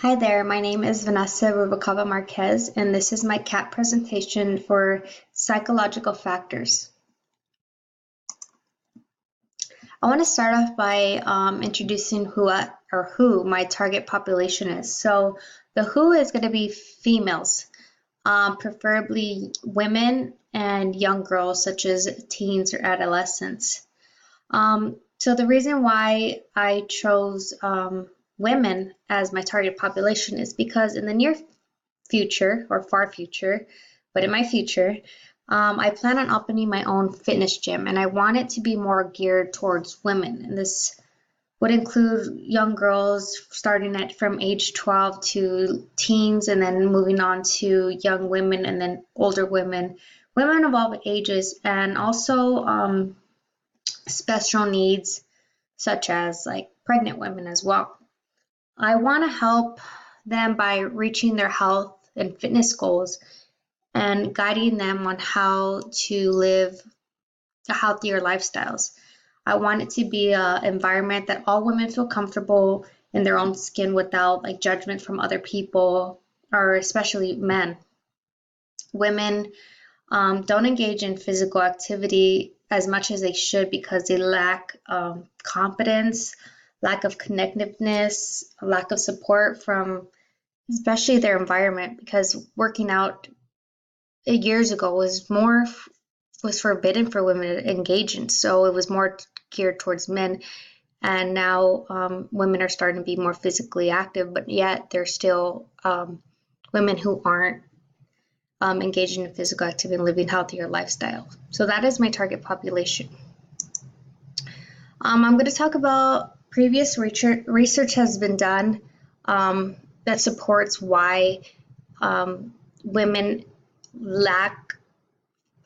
Hi there, my name is Vanessa Rubalcaba Marquez, and this is my CAT presentation for psychological factors. I want to start off by introducing who my target population is. So the who is going to be females, preferably women and young girls such as teens or adolescents. So the reason why I chose women as my target population is because in the near future or far future, but in my future, I plan on opening my own fitness gym and I want it to be more geared towards women. And this would include young girls starting at from age 12 to teens and then moving on to young women and then older women, women of all ages, and also special needs such as like pregnant women as well. I want to help them by reaching their health and fitness goals and guiding them on how to live a healthier lifestyles. I want it to be an environment that all women feel comfortable in their own skin without like judgment from other people or especially men. Women don't engage in physical activity as much as they should because they lack confidence, lack of connectiveness, lack of support from especially their environment because working out years ago was forbidden for women to engage in, so it was more geared towards men. And now women are starting to be more physically active, but yet there's still women who aren't engaging in physical activity and living healthier lifestyle. So that is my target population. I'm going to talk about previous research has been done that supports why women lack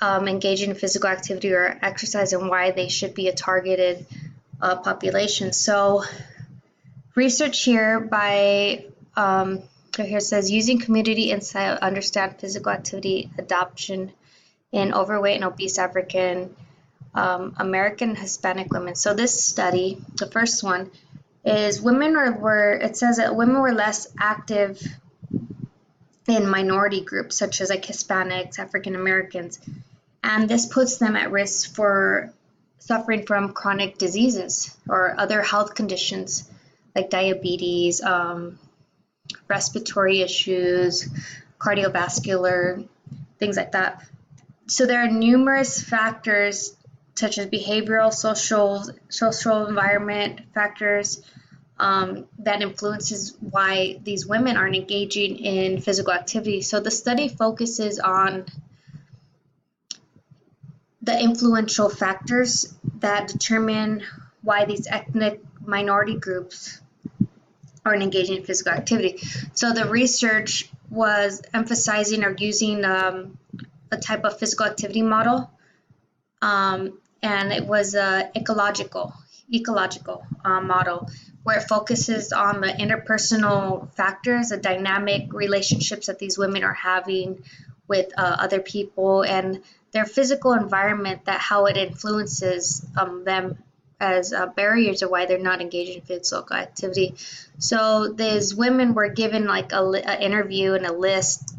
engaging in physical activity or exercise and why they should be a targeted population. So research here by here says using community insight to understand physical activity adoption in overweight and obese African American Hispanic women. So this study, the first one, is it says that women were less active in minority groups such as like Hispanics, African Americans, and this puts them at risk for suffering from chronic diseases or other health conditions like diabetes, respiratory issues, cardiovascular, things like that. So there are numerous factors such as behavioral, social environment factors that influences why these women aren't engaging in physical activity. So the study focuses on the influential factors that determine why these ethnic minority groups aren't engaging in physical activity. So the research was emphasizing or using a type of physical activity model, and it was a ecological model where it focuses on the interpersonal factors, the dynamic relationships that these women are having with other people, and their physical environment, that how it influences them as barriers or why they're not engaged in physical activity. So these women were given like an interview and a list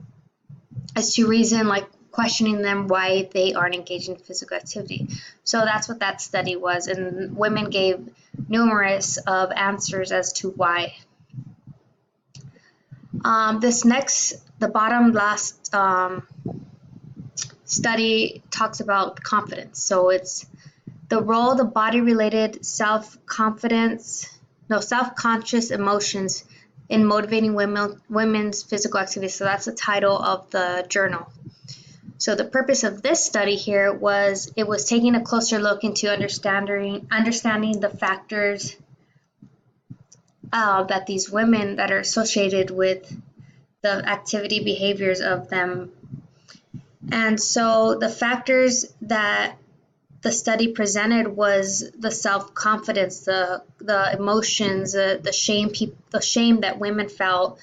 as to reason, like questioning them why they aren't engaged in physical activity. So that's what that study was, and women gave numerous of answers as to why. The bottom last study talks about confidence. So it's the role the body-related self-conscious emotions in motivating women's physical activity. So that's the title of the journal. So the purpose of this study here was it was taking a closer look into understanding the factors that these women that are associated with the activity behaviors of them. And so the factors that the study presented was the self-confidence, the emotions, the shame that women felt,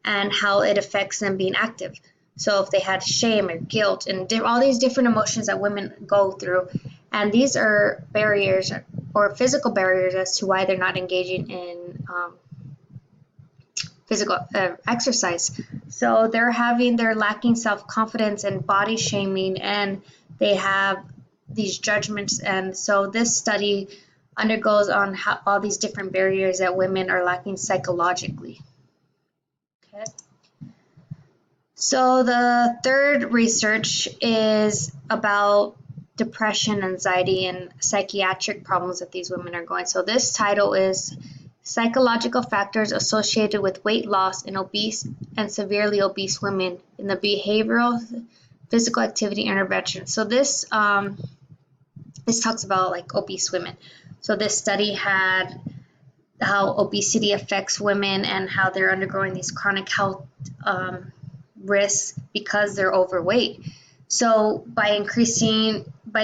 and how it affects them being active. So if they had shame or guilt and all these different emotions that women go through, and these are barriers or physical barriers as to why they're not engaging in physical exercise. So they're lacking self-confidence and body shaming, and they have these judgments. And so this study undergoes on how, all these different barriers that women are lacking psychologically. Okay. So the third research is about depression, anxiety, and psychiatric problems that these women are going. So this title is Psychological Factors Associated with Weight Loss in Obese and Severely Obese Women in the Behavioral Physical Activity Intervention. So this talks about like obese women. So this study had how obesity affects women and how they're undergoing these chronic health risks because they're overweight. So by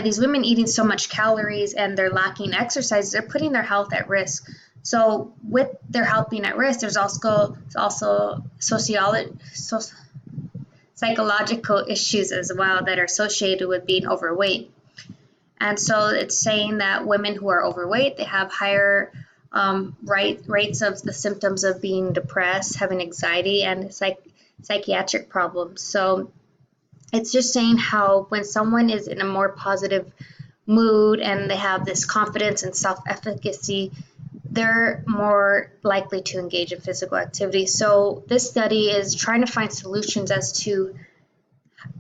these women eating so much calories and they're lacking exercise, they're putting their health at risk. So with their health being at risk, there's also psychological issues as well that are associated with being overweight. And so it's saying that women who are overweight, they have higher rates of the symptoms of being depressed, having anxiety, and psychiatric problems. So it's just saying how when someone is in a more positive mood and they have this confidence and self-efficacy, they're more likely to engage in physical activity. So this study is trying to find solutions as to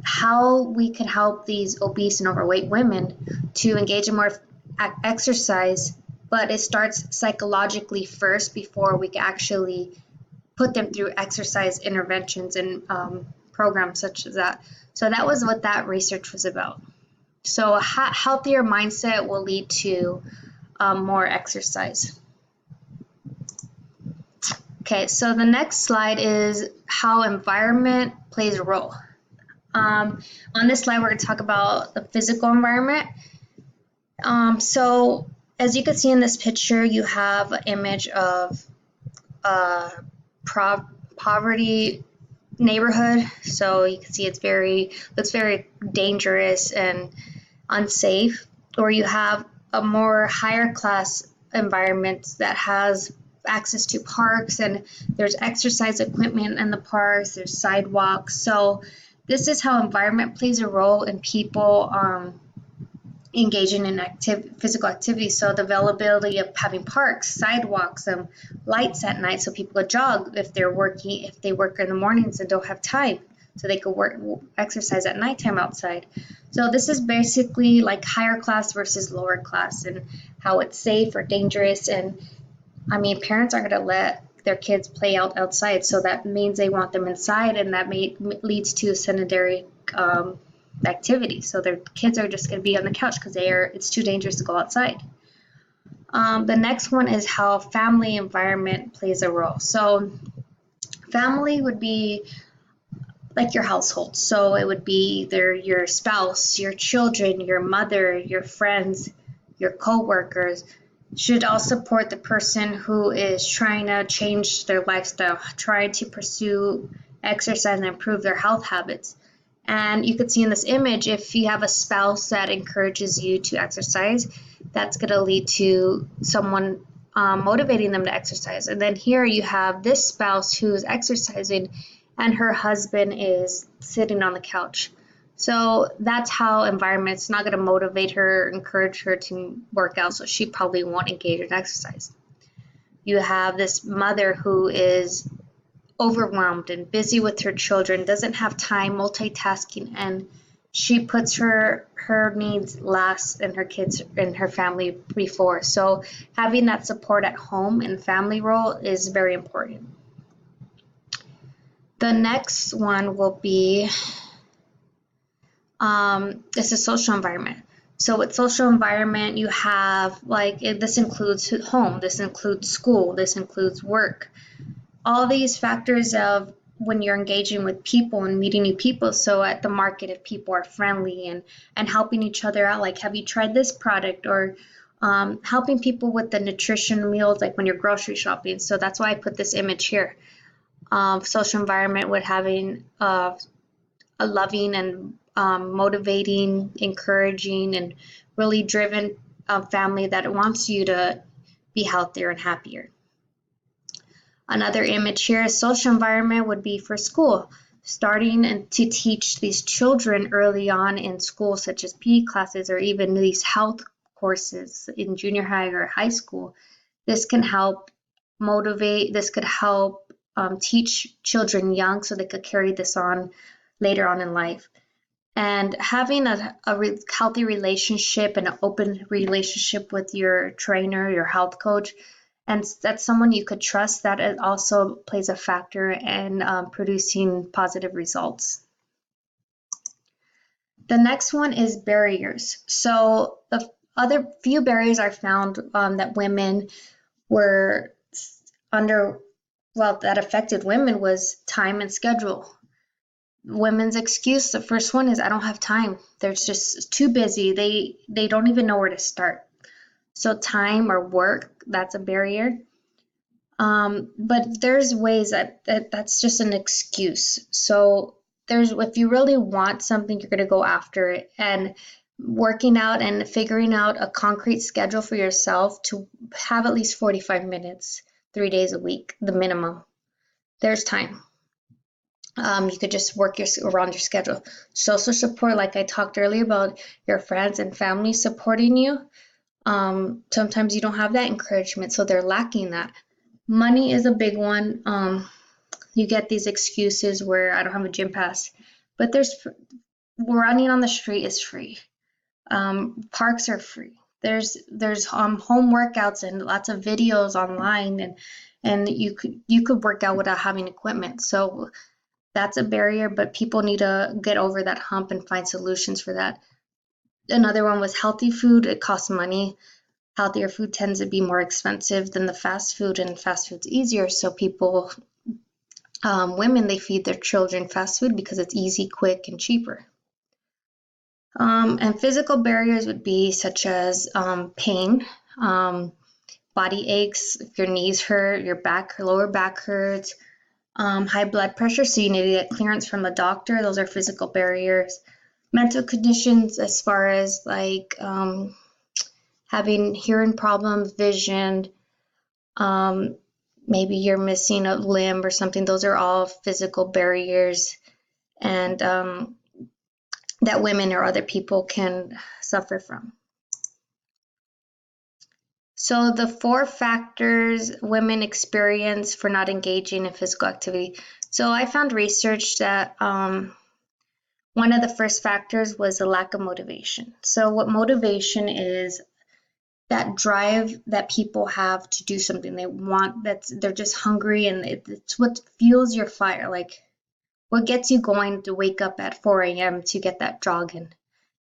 how we can help these obese and overweight women to engage in more exercise, but it starts psychologically first before we can actually put them through exercise interventions and programs such as that. So that was what that research was about. So a healthier mindset will lead to more exercise. Okay, so the next slide is how environment plays a role. On this slide, we're going to talk about the physical environment. So as you can see in this picture, you have an image of a poverty neighborhood. So you can see looks very dangerous and unsafe. Or you have a more higher class environment that has access to parks, and there's exercise equipment in the parks, there's sidewalks. So this is how environment plays a role in people engaging in physical activity. So the availability of having parks, sidewalks, lights at night so people could jog if they work in the mornings and don't have time, so they could exercise at nighttime outside. So this is basically like higher class versus lower class and how it's safe or dangerous. And I mean, parents aren't going to let their kids play outside, so that means they want them inside, and that leads to a sedentary activity. So their kids are just going to be on the couch because it's too dangerous to go outside. The next one is how family environment plays a role. So family would be like your household. So it would be either your spouse, your children, your mother, your friends, your co-workers should all support the person who is trying to change their lifestyle, trying to pursue exercise and improve their health habits. And you can see in this image, if you have a spouse that encourages you to exercise, that's going to lead to someone motivating them to exercise. And then here you have this spouse who's exercising and her husband is sitting on the couch. So that's how environment's not going to motivate her, encourage her to work out, so she probably won't engage in exercise. You have this mother who is overwhelmed and busy with her children, doesn't have time, multitasking, and she puts her needs last and her kids and her family before. So having that support at home and family role is very important. The next one will be it's a social environment. So with social environment, you have this includes home, this includes school, this includes work. All these factors of when you're engaging with people and meeting new people. So at the market, if people are friendly and helping each other out, like, have you tried this product? Or helping people with the nutrition meals, like when you're grocery shopping. So that's why I put this image here. Social environment with having a loving and motivating, encouraging, and really driven family that wants you to be healthier and happier. Another image here, social environment would be for school, starting and to teach these children early on in school, such as PE classes or even these health courses in junior high or high school. This can help motivate, this could help teach children young so they could carry this on later on in life. And having a healthy relationship and an open relationship with your trainer, your health coach, and that's someone you could trust, that it also plays a factor in producing positive results. The next one is barriers. So the other few barriers I found that women were under, well, that affected women was time and schedule. Women's excuse, the first one is I don't have time. They're just too busy. They don't even know where to start. So time or work, that's a barrier. But there's ways that's just an excuse. So there's, if you really want something, you're gonna go after it. And working out and figuring out a concrete schedule for yourself to have at least 45 minutes, 3 days a week, the minimum. There's time. You could just work around your schedule. Social support, like I talked earlier about your friends and family supporting you. Sometimes you don't have that encouragement, so they're lacking that. Money is a big one. You get these excuses where I don't have a gym pass, but running on the street is free. Parks are free. There's home workouts and lots of videos online, and you could work out without having equipment. So that's a barrier, but people need to get over that hump and find solutions for that. Another one was healthy food. It costs money. Healthier food tends to be more expensive than the fast food, and fast food's easier. So people, women, they feed their children fast food because it's easy, quick, and cheaper. And physical barriers would be such as pain, body aches, if your knees hurt, your lower back hurts, high blood pressure, so you need to get clearance from a doctor. Those are physical barriers. Mental conditions, as far as like having hearing problems, vision, maybe you're missing a limb or something. Those are all physical barriers, and that women or other people can suffer from. So the 4 factors women experience for not engaging in physical activity. So I found research that one of the first factors was a lack of motivation. So what motivation is, that drive that people have to do something they want, they're just hungry, and it's what fuels your fire, like what gets you going to wake up at 4 a.m. to get that jog in.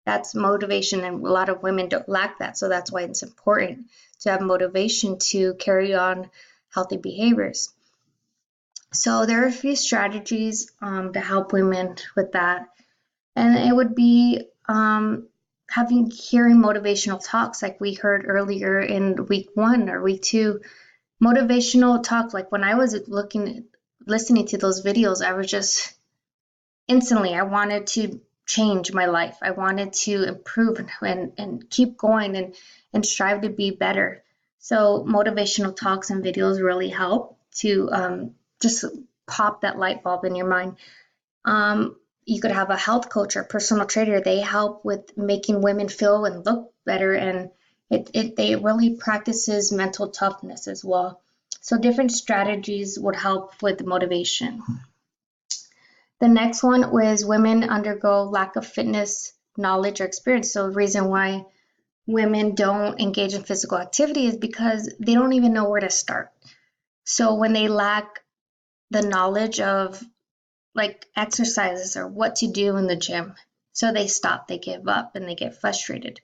That's motivation, and a lot of women don't lack that. So that's why it's important to have motivation to carry on healthy behaviors. So there are a few strategies to help women with that. And it would be hearing motivational talks like we heard earlier in week 1 or week 2. Motivational talk, like when I was listening to those videos, I was just instantly, I wanted to change my life. I wanted to improve and keep going and strive to be better. So motivational talks and videos really help to just pop that light bulb in your mind. You could have a health coach or personal trainer. They help with making women feel and look better, and they really practices mental toughness as well. So different strategies would help with motivation. The next one was women undergo lack of fitness knowledge or experience. So the reason why women don't engage in physical activity is because they don't even know where to start. So when they lack the knowledge of like exercises or what to do in the gym, so they stop, they give up, and they get frustrated.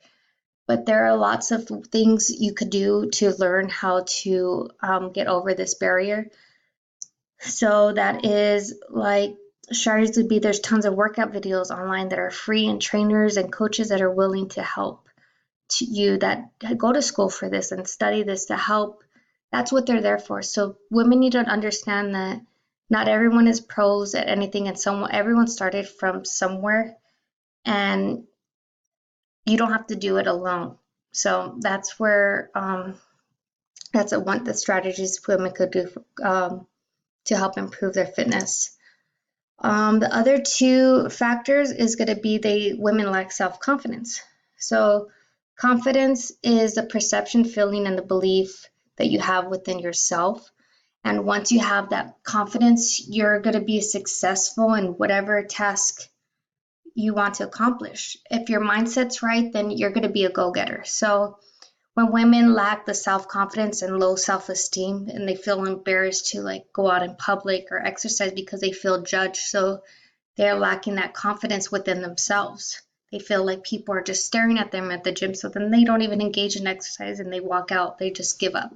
But there are lots of things you could do to learn how to get over this barrier. So that is like strategies would be, there's tons of workout videos online that are free, and trainers and coaches that are willing to help you, that go to school for this and study this to help. That's what they're there for. So women need to understand that not everyone is pros at anything, and everyone started from somewhere, and you don't have to do it alone. So that's where the strategies women could do to help improve their fitness. The other two factors is going to be women lack self-confidence. So confidence is the perception, feeling, and the belief that you have within yourself. And once you have that confidence, you're going to be successful in whatever task you want to accomplish. If your mindset's right, then you're going to be a go-getter. So when women lack the self-confidence and low self-esteem and they feel embarrassed to like go out in public or exercise because they feel judged, so they're lacking that confidence within themselves. They feel like people are just staring at them at the gym, so then they don't even engage in exercise and they walk out, they just give up.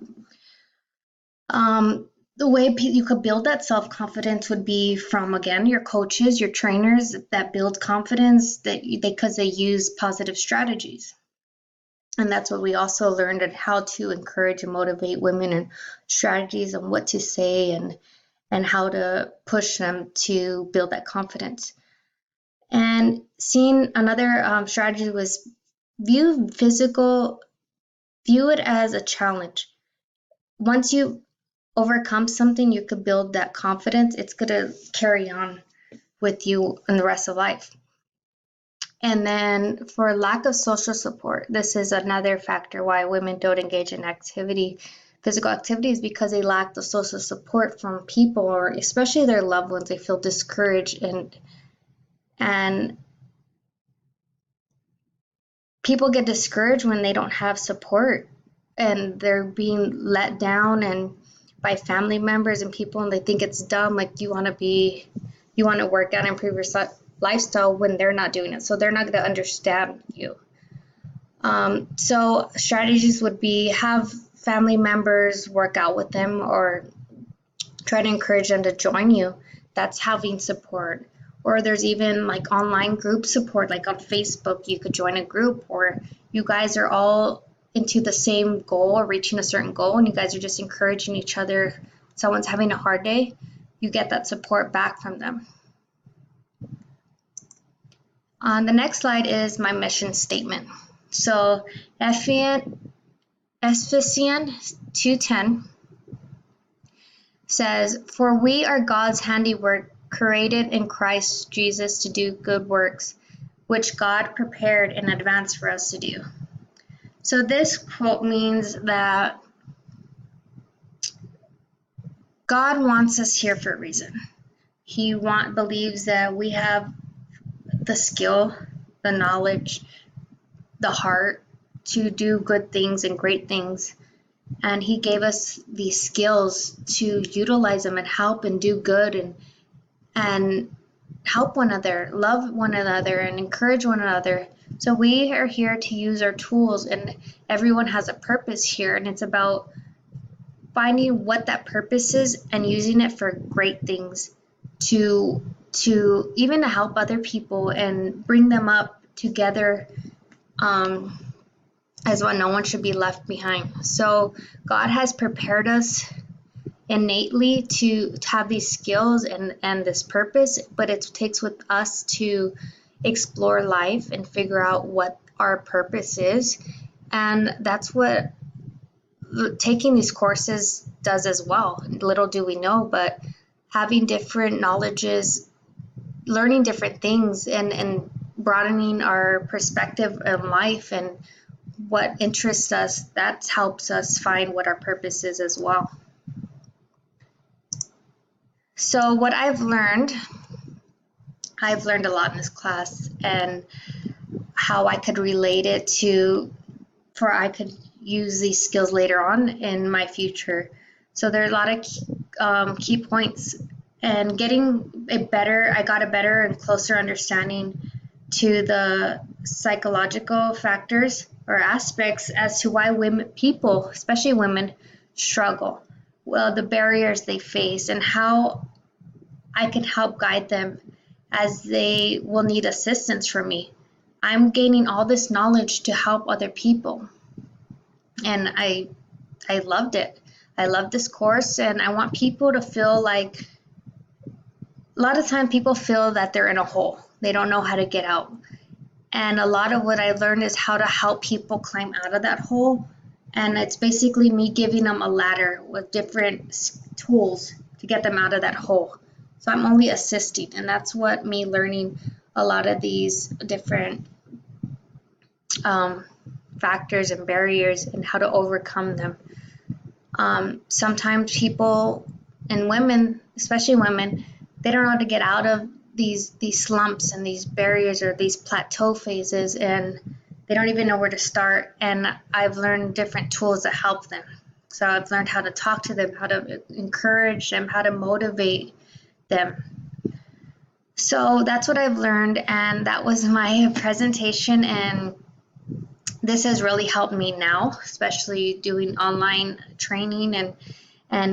The way you could build that self-confidence would be from, again, your coaches, your trainers that build confidence because they use positive strategies. And that's what we also learned, on how to encourage and motivate women, and strategies on what to say and how to push them to build that confidence. And seeing another strategy was view it as a challenge. Once you overcome something, you could build that confidence. It's going to carry on with you in the rest of life. And then for lack of social support, this is another factor why women don't engage in physical activities, because they lack the social support from people, or especially their loved ones. They feel discouraged, and people get discouraged when they don't have support, and they're being let down and by family members and people, and they think it's dumb, like you want to work out and improve your lifestyle when they're not doing it, so they're not going to understand you. So strategies would be have family members work out with them, or try to encourage them to join you. That's having support. Or there's even like online group support, like on Facebook, you could join a group, or you guys are all into the same goal or reaching a certain goal, and you guys are just encouraging each other. Someone's having a hard day, you get that support back from them. On the next slide is my mission statement. So Ephesians 2:10 says, "For we are God's handiwork, created in Christ Jesus to do good works, which God prepared in advance for us to do." So this quote means that God wants us here for a reason. He believes that we have the skill, the knowledge, the heart to do good things and great things. And he gave us these skills to utilize them and help and do good and help one another, love one another, and encourage one another. So we are here to use our tools, and everyone has a purpose here, and it's about finding what that purpose is and using it for great things, to even to help other people and bring them up together, as well. No one should be left behind. So God has prepared us innately to have these skills and this purpose, but it takes with us to explore life and figure out what our purpose is. And that's what taking these courses does as well. Little do we know, but having different knowledges, learning different things, and broadening our perspective in life and what interests us, that helps us find what our purpose is as well. So what I've learned a lot in this class, and how I could relate it for I could use these skills later on in my future. So there are a lot of key points, and I got a better and closer understanding to the psychological factors or aspects as to why people, especially women, struggle. Well, the barriers they face, and how I can help guide them, as they will need assistance from me. I'm gaining all this knowledge to help other people, and I loved it. I love this course, and I want people to feel like, a lot of time people feel that they're in a hole. They don't know how to get out. And a lot of what I learned is how to help people climb out of that hole. And it's basically me giving them a ladder with different tools to get them out of that hole. So I'm only assisting, and that's what me learning a lot of these different um, factors and barriers and how to overcome them. Sometimes people and women, especially women, they don't know how to get out of these slumps and these barriers or these plateau phases, and they don't even know where to start. And I've learned different tools that help them. So I've learned how to talk to them, how to encourage them, how to motivate them. So that's what I've learned, and that was my presentation. And this has really helped me now, especially doing online training and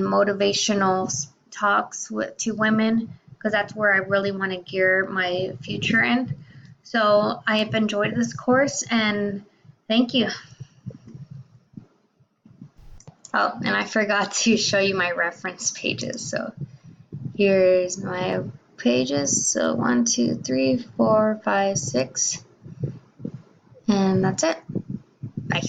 motivational talks to women, because that's where I really want to gear my future in. So I have enjoyed this course, and thank you. Oh, and I forgot to show you my reference pages. So here's my pages. So 1, 2, 3, 4, 5, 6, and that's it. Bye.